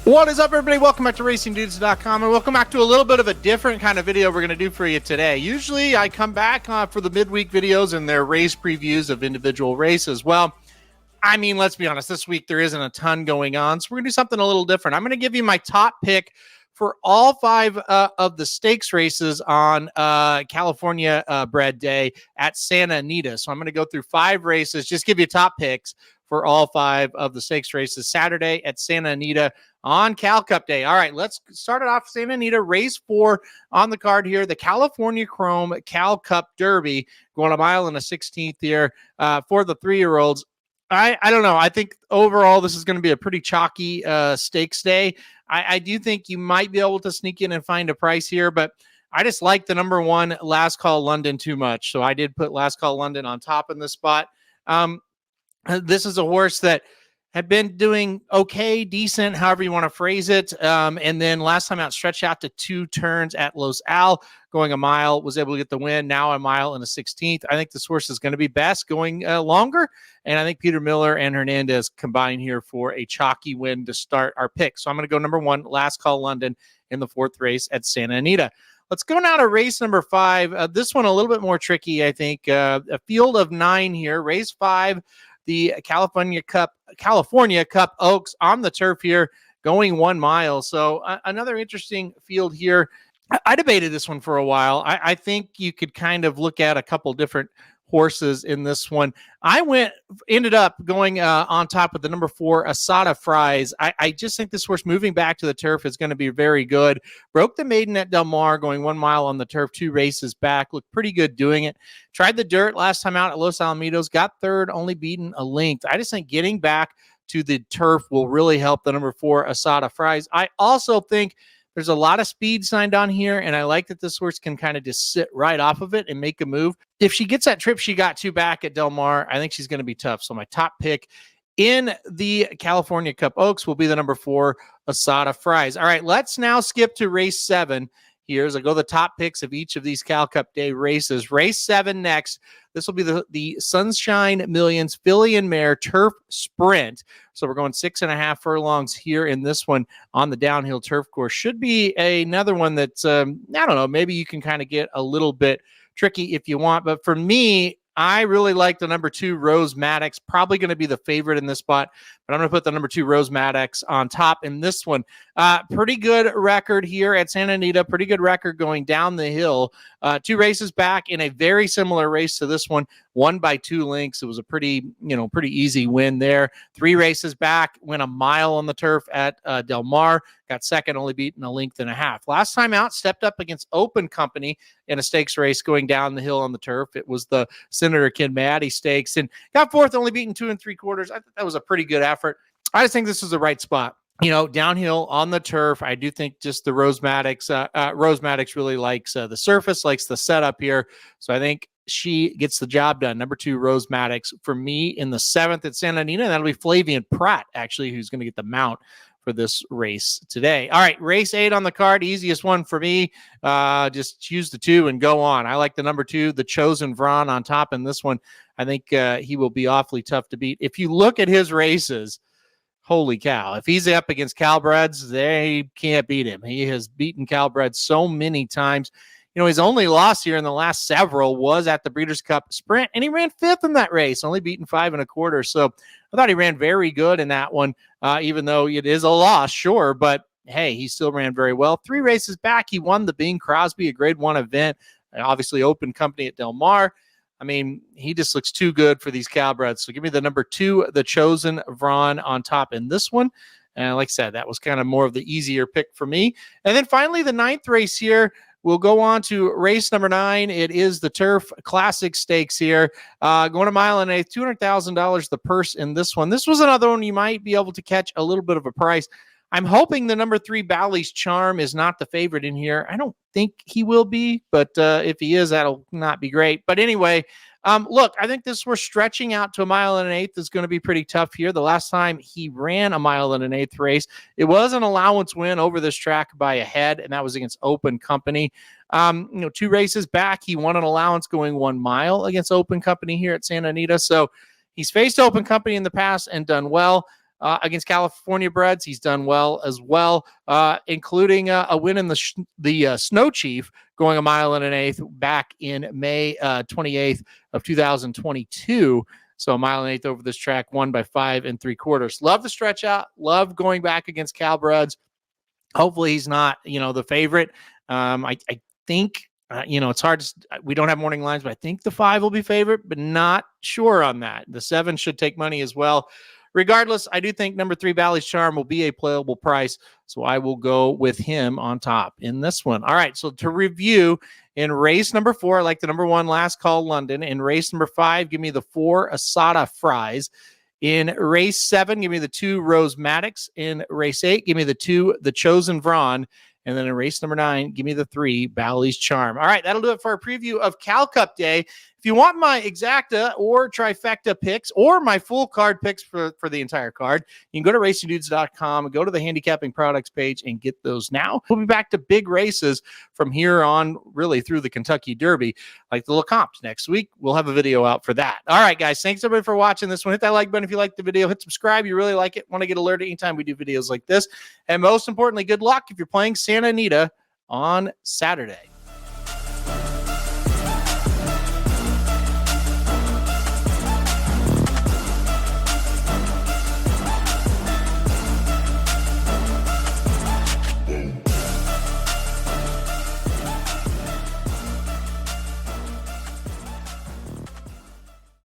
What is up, everybody? Welcome back to RacingDudes.com, and welcome back to a little bit of a different kind of video we're going to do for you today. Usually, I come back for the midweek videos and their race previews of individual races. Well, I mean, let's be honest, this week there isn't a ton going on, so we're going to do something a little different. I'm going to give you my top pick for all five of the stakes races on California Bred Day at Santa Anita. So I'm going to go through five races, just give you top picks for all five of the stakes races Saturday at Santa Anita on Cal Cup Day. All right, let's start it off. Santa Anita, race 4 on the card here, the California Chrome Cal Cup Derby, going a mile and a 16th here for the 3-year-olds. I don't know. I think overall this is going to be a pretty chalky stakes day. I do think you might be able to sneak in and find a price here, but I just like the number 1 Last Call London too much. So I did put Last Call London on top in this spot. This is a horse that had been doing okay, decent, however you want to phrase it. And then last time out, stretched out to 2 turns at Los Al, going a mile, was able to get the win. Now a mile and a 16th. I think this horse is going to be best going longer. And I think Peter Miller and Hernandez combine here for a chalky win to start our pick. So I'm going to go number 1, Last Call London in the 4th race at Santa Anita. Let's go now to race number 5. This one a little bit more tricky, I think. A field of 9 here. Race 5. The California Cup Oaks on the turf here, going 1 mile. So another interesting field here. I debated this one for a while. I think you could kind of look at a couple different horses in this one. I ended up going on top of the number 4, Asada Fries. I just think this horse moving back to the turf is going to be very good. Broke the maiden at Del Mar, going 1 mile on the turf, 2 races back. Looked pretty good doing it. Tried the dirt last time out at Los Alamitos. Got 3rd, only beaten a length. I just think getting back to the turf will really help the number 4, Asada Fries. I also think there's a lot of speed signed on here, and I like that this horse can kind of just sit right off of it and make a move. If she gets that trip she got 2 back at Del Mar, I think she's going to be tough. So my top pick in the California Cup Oaks will be the number 4, Asada Fries. All right, let's now skip to race 7 here as I go the top picks of each of these Cal Cup Day races. Race 7 next. This will be the Sunshine Millions Filly and Mare Turf Sprint. So we're going 6.5 furlongs here in this one on the downhill turf course. Should be another one that's, I don't know, maybe you can kind of get a little bit tricky if you want. But for me, I really like the number 2, Rose Maddox. Probably going to be the favorite in this spot, but I'm going to put the number 2, Rose Maddox, on top in this one. Pretty good record here at Santa Anita. Pretty good record going down the hill. 2 races back in a very similar race to this one, won by 2 lengths. It was a pretty easy win there. 3 races back, went a mile on the turf at Del Mar. Got 2nd, only beaten a length and a half. Last time out, stepped up against Open Company in a stakes race going down the hill on the turf. It was the Senator Kid Maddie Stakes, and got 4th, only beaten 2 3/4. I thought that was a pretty good effort. I just think this is the right spot. Downhill on the turf. I do think just the Rose Maddox really likes the surface, likes the setup here. So I think she gets the job done. Number 2, Rose Maddox for me in the 7th at Santa Anita. That'll be Flavian Pratt, actually, who's going to get the mount for this race today. All right, race 8 on the card. Easiest one for me. Just choose the 2 and go on. I like the number 2, the Chosen Vron, on top in this one. I think he will be awfully tough to beat. If you look at his races, holy cow. If he's up against Calbreds, they can't beat him. He has beaten Calbreds so many times. His only loss here in the last several was at the Breeders' Cup Sprint, and he ran 5th in that race, only beaten 5 1/4. So I thought he ran very good in that one, even though it is a loss, sure, but hey, he still ran very well. 3 races back, he won the Bing Crosby, a Grade 1 event, obviously Open Company at Del Mar. I mean, he just looks too good for these Calbreds. So give me the number 2, the Chosen Vron, on top in this one. And like I said, that was kind of more of the easier pick for me. And then finally, the 9th race here. We'll go on to race number 9. It is the Turf Classic Stakes here. Going a mile and a $1/8, $200,000 the purse in this one. This was another one you might be able to catch a little bit of a price. I'm hoping the number 3, Bally's Charm, is not the favorite in here. I don't think he will be, but if he is, that'll not be great. But anyway, look, I think we're stretching out to a mile and an 1/8 is going to be pretty tough here. The last time he ran a mile and an 1/8 race, it was an allowance win over this track by a head, and that was against Open Company. 2 races back, he won an allowance going 1 mile against Open Company here at Santa Anita. So he's faced Open Company in the past and done well. against California breds. He's done well as well, including a win in the Snow Chief, going 1 1/8 miles back in May 28th of 2022. So 1 1/8 miles over this track, won by 5 3/4. Love the stretch out. Love going back against Cal breds. Hopefully he's not, the favorite. I think, it's hard we don't have morning lines, but I think the 5 will be favorite, but not sure on that. The 7 should take money as well. Regardless, I do think number 3, Bally's Charm, will be a playable price. So I will go with him on top in this one. All right. So to review, in race number 4, I like the number 1, Last Call London. In race number 5, give me the 4, Asada Fries. In race 7, give me the 2, Rose Maddox. In race 8, give me the 2, The Chosen Vron. And then in race number 9, give me the 3, Bally's Charm. All right, that'll do it for our preview of Cal Cup Day. If you want my exacta or trifecta picks or my full card picks for the entire card, you can go to racingdudes.com and go to the handicapping products page and get those now. We'll be back to big races from here on, really through the Kentucky Derby, like the LeCompte next week. We'll have a video out for that. All right, guys, thanks everybody for watching this one. Hit that like button if you like the video. Hit subscribe. You really like it. Want to get alerted anytime we do videos like this. And most importantly, good luck if you're playing Santa Anita on Saturday.